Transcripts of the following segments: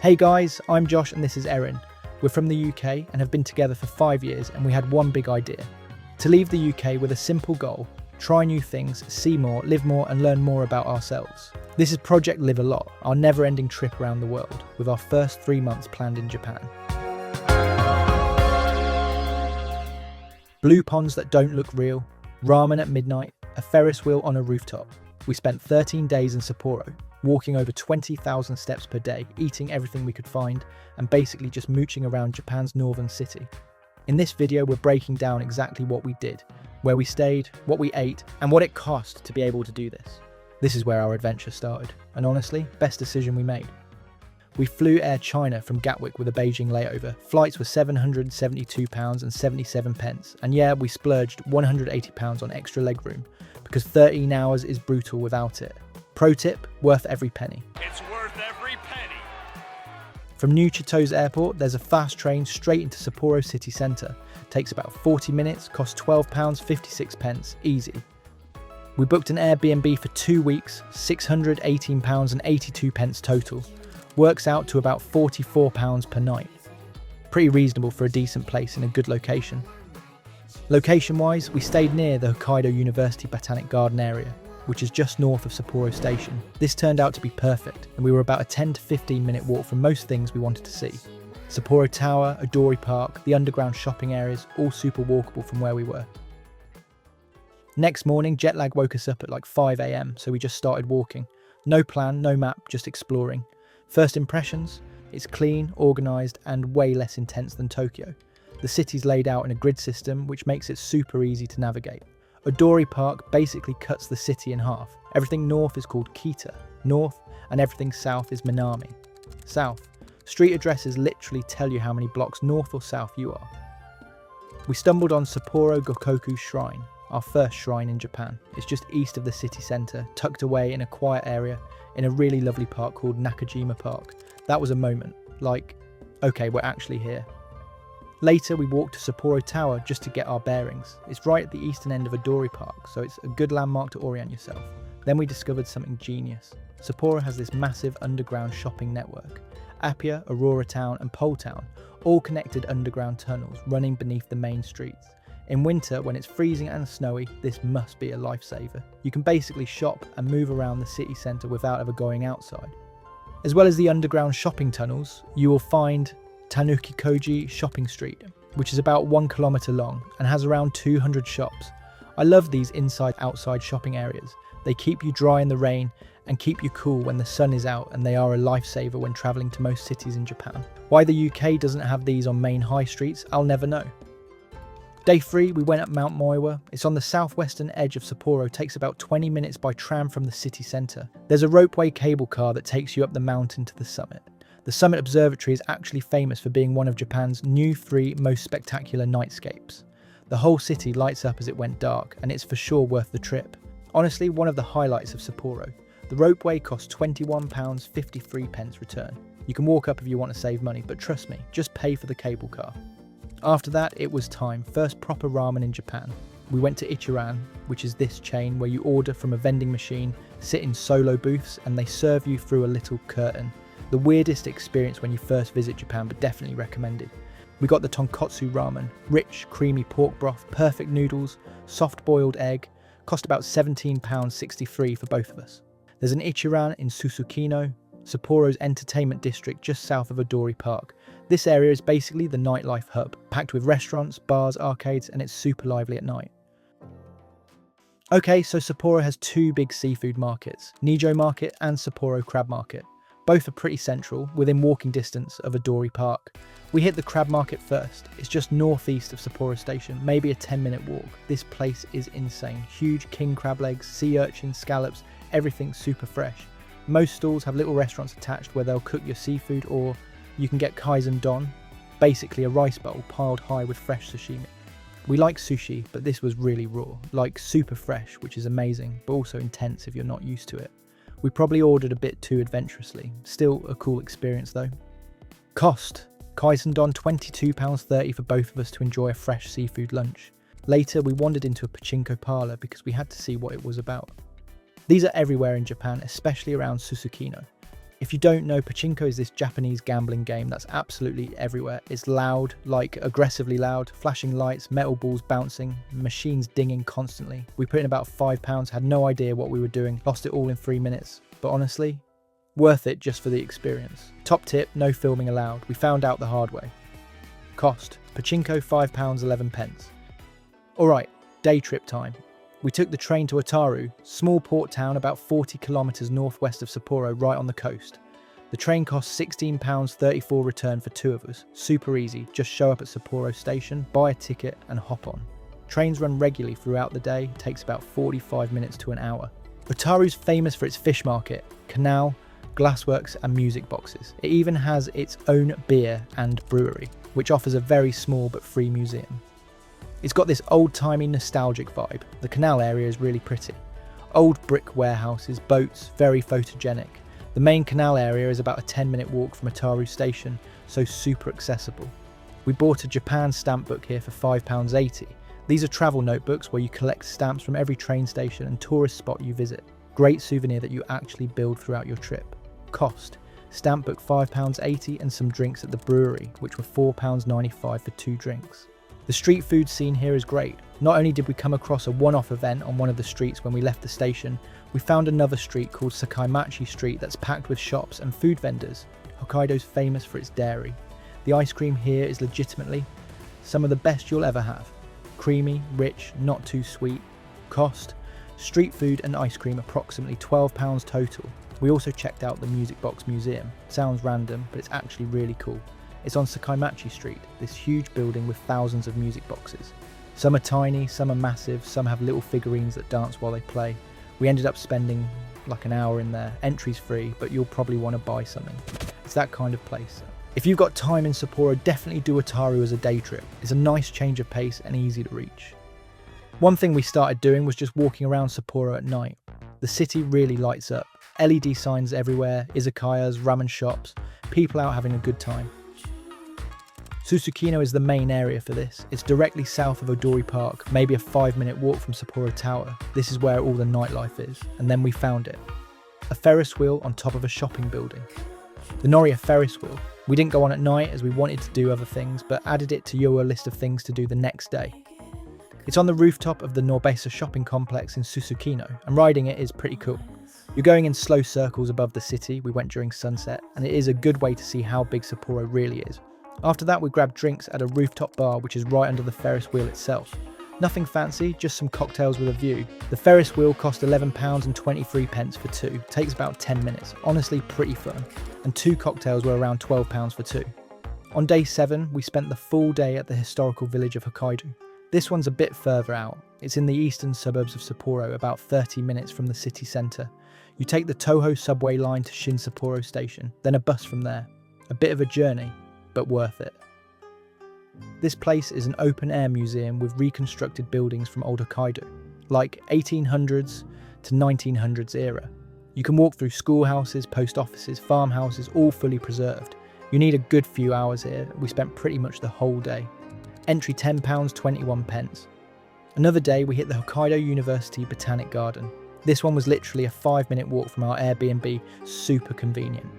Hey guys, I'm Josh and this is Erin. We're from the UK and have been together for 5 years, and we had one big idea: to leave the UK with a simple goal, try new things, see more, live more and learn more about ourselves. This is Project Live a Lot, our never-ending trip around the world, with our first 3 months planned in Japan. Blue ponds that don't look real, ramen at midnight, a Ferris wheel on a rooftop. We spent 13 days in Sapporo, walking over 20,000 steps per day, eating everything we could find, and basically just mooching around Japan's northern city. In this video, we're breaking down exactly what we did, where we stayed, what we ate, and what it cost to be able to do this. This is where our adventure started, and honestly, best decision we made. We flew Air China from Gatwick with a Beijing layover. Flights were £772.77, and yeah, we splurged £180 on extra legroom, because 13 hours is brutal without it. Pro tip, worth every penny. It's worth every penny. From New Chitose Airport, there's a fast train straight into Sapporo city centre. Takes about 40 minutes, costs £12.56, easy. We booked an Airbnb for 2 weeks, £618.82 total. Works out to about £44 per night. Pretty reasonable for a decent place in a good location. Location-wise, we stayed near the Hokkaido University Botanic Garden area, which is just north of Sapporo Station. This turned out to be perfect, and we were about a 10 to 15 minute walk from most things we wanted to see. Sapporo Tower, Odori Park, the underground shopping areas, all super walkable from where we were. Next morning, jet lag woke us up at like 5 AM, so we just started walking. No plan, no map, just exploring. First impressions? It's clean, organised, and way less intense than Tokyo. The city's laid out in a grid system, which makes it super easy to navigate. Odori Park basically cuts the city in half. Everything north is called Kita, north, and everything south is Minami, south. Street addresses literally tell you how many blocks north or south you are. We stumbled on Sapporo Gokoku Shrine, our first shrine in Japan. It's just east of the city centre, tucked away in a quiet area in a really lovely park called Nakajima Park. That was a moment, like, okay, we're actually here. Later, we walked to Sapporo Tower just to get our bearings. It's right at the eastern end of Odori Park, so it's a good landmark to orient yourself. Then we discovered something genius. Sapporo has this massive underground shopping network. Apia, Aurora Town and Pole Town, all connected underground tunnels running beneath the main streets. In winter, when it's freezing and snowy, this must be a lifesaver. You can basically shop and move around the city centre without ever going outside. As well as the underground shopping tunnels, you will find Tanuki Koji Shopping Street, which is about 1 kilometre long and has around 200 shops. I love these inside-outside shopping areas. They keep you dry in the rain and keep you cool when the sun is out, and they are a lifesaver when travelling to most cities in Japan. Why the UK doesn't have these on main high streets, I'll never know. Day 3, we went up Mount Moiwa. It's on the southwestern edge of Sapporo, takes about 20 minutes by tram from the city centre. There's a ropeway cable car that takes you up the mountain to the summit. The Summit Observatory is actually famous for being one of Japan's new 3 most spectacular nightscapes. The whole city lights up as it went dark, and it's for sure worth the trip. Honestly, one of the highlights of Sapporo. The ropeway costs £21.53 return. You can walk up if you want to save money, but trust me, just pay for the cable car. After that, it was time. First proper ramen in Japan. We went to Ichiran, which is this chain where you order from a vending machine, sit in solo booths, and they serve you through a little curtain. The weirdest experience when you first visit Japan, but definitely recommended. We got the tonkotsu ramen, rich, creamy pork broth, perfect noodles, soft boiled egg, cost about £17.63 for both of us. There's an Ichiran in Susukino, Sapporo's entertainment district just south of Odori Park. This area is basically the nightlife hub, packed with restaurants, bars, arcades, and it's super lively at night. Okay, so Sapporo has 2 big seafood markets, Nijo Market and Sapporo Crab Market. Both are pretty central, within walking distance of Odori Park. We hit the crab market first. It's just northeast of Sapporo Station, maybe a 10-minute walk. This place is insane. Huge king crab legs, sea urchins, scallops, everything super fresh. Most stalls have little restaurants attached where they'll cook your seafood, or you can get kaizen don, basically a rice bowl piled high with fresh sashimi. We like sushi, but this was really raw, like super fresh, which is amazing, but also intense if you're not used to it. We probably ordered a bit too adventurously. Still a cool experience though. Cost. Kaizen don £22.30 for both of us to enjoy a fresh seafood lunch. Later we wandered into a pachinko parlour because we had to see what it was about. These are everywhere in Japan, especially around Susukino. If you don't know, pachinko is this Japanese gambling game that's absolutely everywhere. It's loud, like aggressively loud, flashing lights, metal balls bouncing, machines dinging constantly. We put in about £5, had no idea what we were doing, lost it all in 3 minutes. But honestly, worth it just for the experience. Top tip, no filming allowed. We found out the hard way. Cost, pachinko £5.11. Alright, day trip time. We took the train to Otaru, small port town about 40 kilometers northwest of Sapporo, right on the coast. The train cost £16.34 return for 2 of us. Super easy, just show up at Sapporo station, buy a ticket and hop on. Trains run regularly throughout the day, takes about 45 minutes to an hour. Otaru's famous for its fish market, Canal, glassworks and music boxes. It even has its own beer and brewery, which offers a very small but free museum. It's got this old-timey nostalgic vibe. The canal area is really pretty. Old brick warehouses, boats, very photogenic. The main canal area is about a 10-minute walk from Otaru station, so super accessible. We bought a Japan stamp book here for £5.80. These are travel notebooks where you collect stamps from every train station and tourist spot you visit. Great souvenir that you actually build throughout your trip. Cost, stamp book £5.80 and some drinks at the brewery, which were £4.95 for 2 drinks. The street food scene here is great. Not only did we come across a one-off event on one of the streets when we left the station, we found another street called Sakaimachi Street that's packed with shops and food vendors. Hokkaido's famous for its dairy. The ice cream here is legitimately some of the best you'll ever have. Creamy, rich, not too sweet. Cost, street food and ice cream approximately £12 total. We also checked out the Music Box Museum. Sounds random, but it's actually really cool. It's on Sakaimachi Street, this huge building with thousands of music boxes. Some are tiny, some are massive, some have little figurines that dance while they play. We ended up spending like an hour in there. Entry's free, but you'll probably want to buy something. It's that kind of place. If you've got time in Sapporo, definitely do Otaru as a day trip. It's a nice change of pace and easy to reach. One thing we started doing was just walking around Sapporo at night. The city really lights up. LED signs everywhere, izakayas, ramen shops, people out having a good time. Susukino is the main area for this. It's directly south of Odori Park, maybe a 5-minute walk from Sapporo Tower. This is where all the nightlife is, and then we found it. A Ferris wheel on top of a shopping building. The Noria Ferris wheel. We didn't go on at night as we wanted to do other things, but added it to your list of things to do the next day. It's on the rooftop of the Norbesa shopping complex in Susukino, and riding it is pretty cool. You're going in slow circles above the city. We went during sunset, and it is a good way to see how big Sapporo really is. After that, we grabbed drinks at a rooftop bar which is right under the Ferris wheel itself. Nothing fancy, just some cocktails with a view. The Ferris wheel cost £11.23 for 2, takes about 10 minutes, honestly pretty fun, and 2 cocktails were around £12 for 2. On day 7, we spent the full day at the historical village of Hokkaido. This one's a bit further out. It's in the eastern suburbs of Sapporo, about 30 minutes from the city centre. You take the Toho subway line to Shin Sapporo station, then a bus from there. A bit of a journey, but worth it. This place is an open-air museum with reconstructed buildings from old Hokkaido, like 1800s to 1900s era. You can walk through schoolhouses, post offices, farmhouses, all fully preserved. You need a good few hours here. We spent pretty much the whole day. Entry £10.21. Another day we hit the Hokkaido University Botanic Garden. This one was literally a 5-minute walk from our Airbnb, super convenient.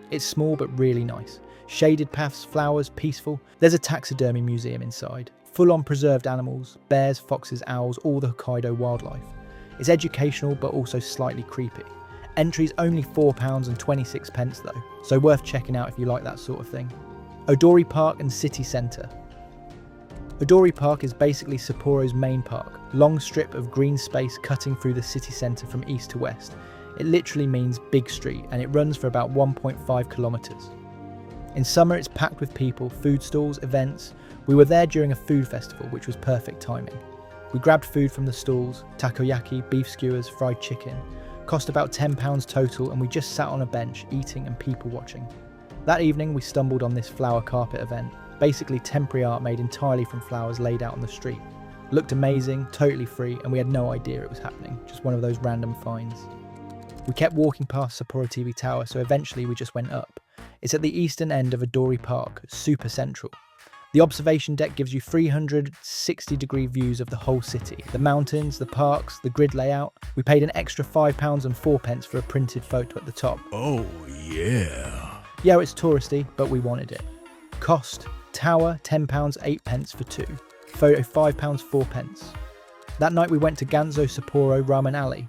It's small but really nice. Shaded paths, flowers, peaceful. There's a taxidermy museum inside. Full-on preserved animals, bears, foxes, owls, all the Hokkaido wildlife. It's educational but also slightly creepy. Entry's only £4.26 though, so worth checking out if you like that sort of thing. Odori Park and City Centre. Odori Park is basically Sapporo's main park, long strip of green space cutting through the city centre from east to west. It literally means big street and it runs for about 1.5 kilometres. In summer it's packed with people, food stalls, events. We were there during a food festival which was perfect timing. We grabbed food from the stalls, takoyaki, beef skewers, fried chicken. Cost about £10 total and we just sat on a bench eating and people watching. That evening we stumbled on this flower carpet event, basically temporary art made entirely from flowers laid out on the street. Looked amazing, totally free, and we had no idea it was happening, just one of those random finds. We kept walking past Sapporo TV Tower, so eventually we just went up. It's at the eastern end of Odori Park, super central. The observation deck gives you 360-degree views of the whole city, the mountains, the parks, the grid layout. We paid an extra £5.04 for a printed photo at the top. Oh, yeah. Yeah, it's touristy, but we wanted it. Cost, tower £10.08 for two, photo £5.04. That night we went to Ganzo Sapporo Ramen Alley.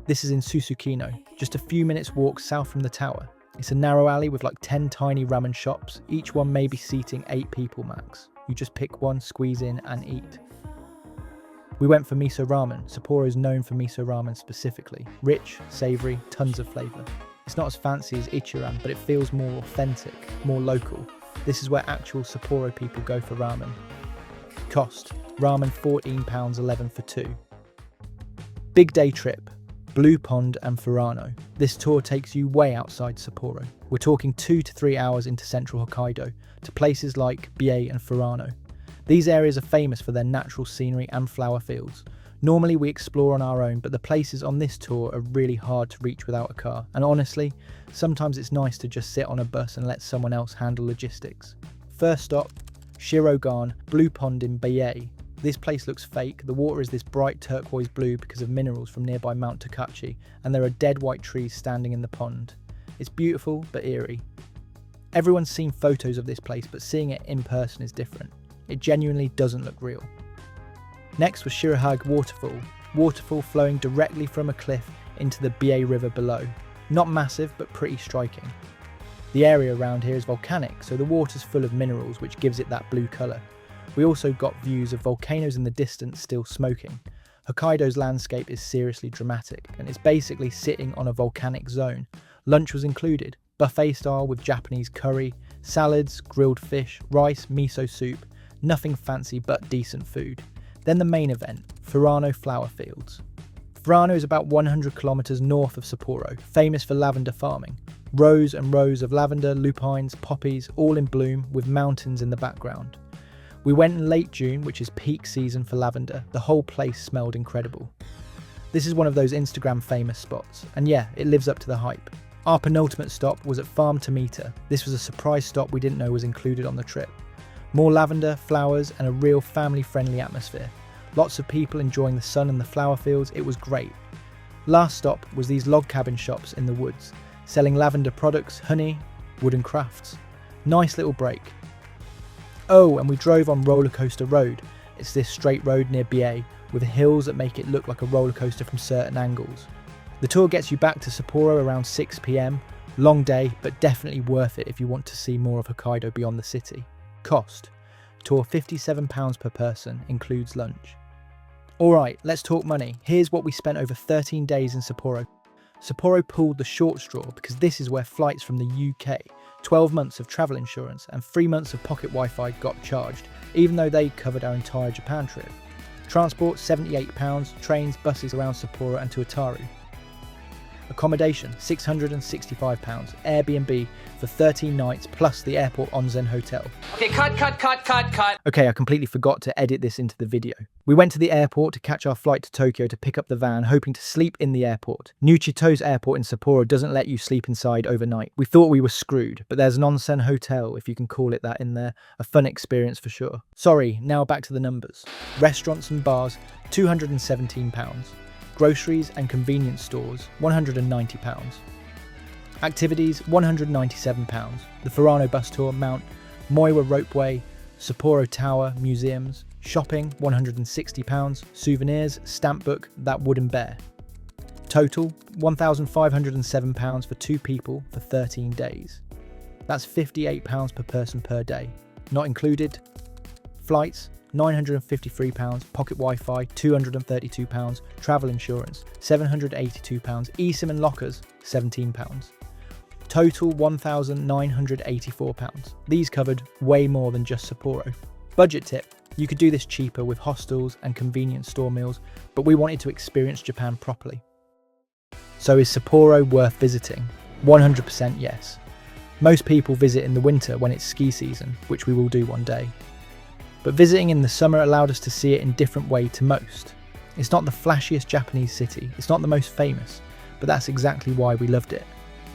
This is in Susukino, just a few minutes walk south from the tower. It's a narrow alley with like 10 tiny ramen shops, each one maybe seating 8 people max. You just pick one, squeeze in and eat. We went for miso ramen. Sapporo is known for miso ramen specifically. Rich, savoury, tons of flavour. It's not as fancy as Ichiran, but it feels more authentic, more local. This is where actual Sapporo people go for ramen. Cost, ramen £14.11 for two. Big day trip. Blue Pond and Furano. This tour takes you way outside Sapporo. We're talking 2 to 3 hours into central Hokkaido, to places like Biei and Furano. These areas are famous for their natural scenery and flower fields. Normally we explore on our own, but the places on this tour are really hard to reach without a car. And honestly, sometimes it's nice to just sit on a bus and let someone else handle logistics. First stop, Shirogan, Blue Pond in Biei. This place looks fake. The water is this bright turquoise blue because of minerals from nearby Mount Takachi, and there are dead white trees standing in the pond. It's beautiful but eerie. Everyone's seen photos of this place, but seeing it in person is different. It genuinely doesn't look real. Next was Shirahage waterfall flowing directly from a cliff into the Biei River below. Not massive, but pretty striking. The area around here is volcanic, so the water's full of minerals, which gives it that blue colour. We also got views of volcanoes in the distance still smoking. Hokkaido's landscape is seriously dramatic, and it's basically sitting on a volcanic zone. Lunch was included, buffet style with Japanese curry, salads, grilled fish, rice, miso soup, nothing fancy but decent food. Then the main event, Furano flower fields. Furano is about 100 kilometers north of Sapporo, famous for lavender farming. Rows and rows of lavender, lupines, poppies, all in bloom with mountains in the background. We went in late June, which is peak season for lavender. The whole place smelled incredible. This is one of those Instagram famous spots, and yeah, it lives up to the hype. Our penultimate stop was at Farm Tomita. This was a surprise stop we didn't know was included on the trip. More lavender, flowers, and a real family-friendly atmosphere. Lots of people enjoying the sun and the flower fields. It was great. Last stop was these log cabin shops in the woods, selling lavender products, honey, wooden crafts. Nice little break. Oh, and we drove on Roller Coaster Road. It's this straight road near Biei with hills that make it look like a roller coaster from certain angles. The tour gets you back to Sapporo around 6 PM. Long day, but definitely worth it if you want to see more of Hokkaido beyond the city. Cost, tour £57 per person, includes lunch. Alright, let's talk money. Here's what we spent over 13 days in Sapporo. Sapporo pulled the short straw because this is where flights from the UK, 12 months of travel insurance and 3 months of pocket Wi-Fi got charged, even though they covered our entire Japan trip. Transport £78, trains, buses around Sapporo and to Otaru. Accommodation £665, Airbnb for 13 nights plus the airport onsen hotel. Okay, cut. Okay, I completely forgot to edit this into the video. We went to the airport to catch our flight to Tokyo to pick up the van, hoping to sleep in the airport. New Chitose Airport in Sapporo doesn't let you sleep inside overnight. We thought we were screwed, but there's an onsen hotel, if you can call it that, in there. A fun experience for sure. Sorry, now back to the numbers. Restaurants and bars, £217. Groceries and convenience stores, £190. Activities, £197. The Furano bus tour, Mount Moiwa ropeway, Sapporo Tower, museums. Shopping, £160. Souvenirs, stamp book, that wooden bear. Total, £1,507 for 2 people for 13 days. That's £58 per person per day. Not included. Flights, £953, pocket Wi-Fi, £232, travel insurance, £782, eSIM and lockers, £17. Total £1,984. These covered way more than just Sapporo. Budget tip, you could do this cheaper with hostels and convenience store meals, but we wanted to experience Japan properly. So is Sapporo worth visiting? 100% yes. Most people visit in the winter when it's ski season, which we will do one day. But visiting in the summer allowed us to see it in a different way to most. It's not the flashiest Japanese city, it's not the most famous, but that's exactly why we loved it.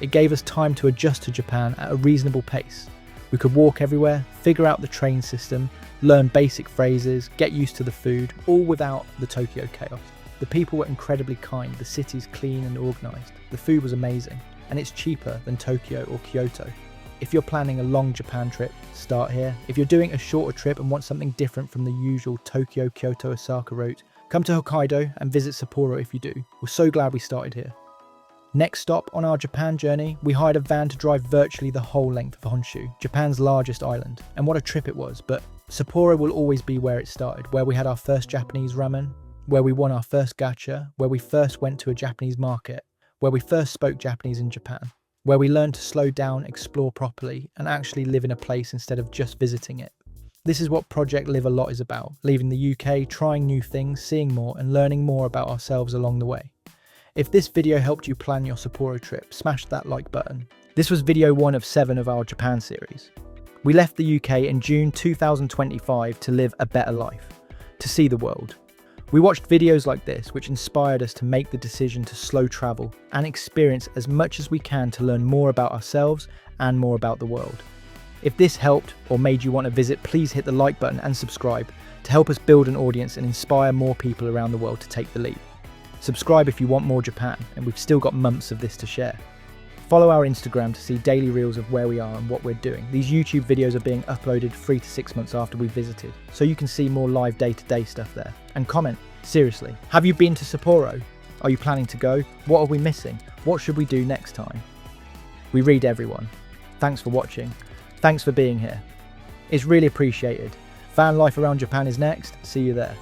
It gave us time to adjust to Japan at a reasonable pace. We could walk everywhere, figure out the train system, learn basic phrases, get used to the food, all without the Tokyo chaos. The people were incredibly kind, the city's clean and organised, the food was amazing, and it's cheaper than Tokyo or Kyoto. If you're planning a long Japan trip, start here. If you're doing a shorter trip and want something different from the usual Tokyo, Kyoto, Osaka route, come to Hokkaido and visit Sapporo if you do. We're so glad we started here. Next stop on our Japan journey, we hired a van to drive virtually the whole length of Honshu, Japan's largest island. And what a trip it was, but Sapporo will always be where it started, where we had our first Japanese ramen, where we won our first gacha, where we first went to a Japanese market, where we first spoke Japanese in Japan, where we learned to slow down, explore properly, and actually live in a place instead of just visiting it. This is what Project Live a Lot is about, leaving the UK, trying new things, seeing more, and learning more about ourselves along the way. If this video helped you plan your Sapporo trip, smash that like button. This was video 1 of 7 of our Japan series. We left the UK in June 2025 to live a better life, to see the world. We watched videos like this, which inspired us to make the decision to slow travel and experience as much as we can to learn more about ourselves and more about the world. If this helped or made you want to visit, please hit the like button and subscribe to help us build an audience and inspire more people around the world to take the leap. Subscribe if you want more Japan, and we've still got months of this to share. Follow our Instagram to see daily reels of where we are and what we're doing. These YouTube videos are being uploaded 3 to 6 months after we visited, so you can see more live day-to-day stuff there. And comment, seriously, have you been to Sapporo? Are you planning to go? What are we missing? What should we do next time? We read everyone. Thanks for watching. Thanks for being here. It's really appreciated. Fan life around Japan is next. See you there.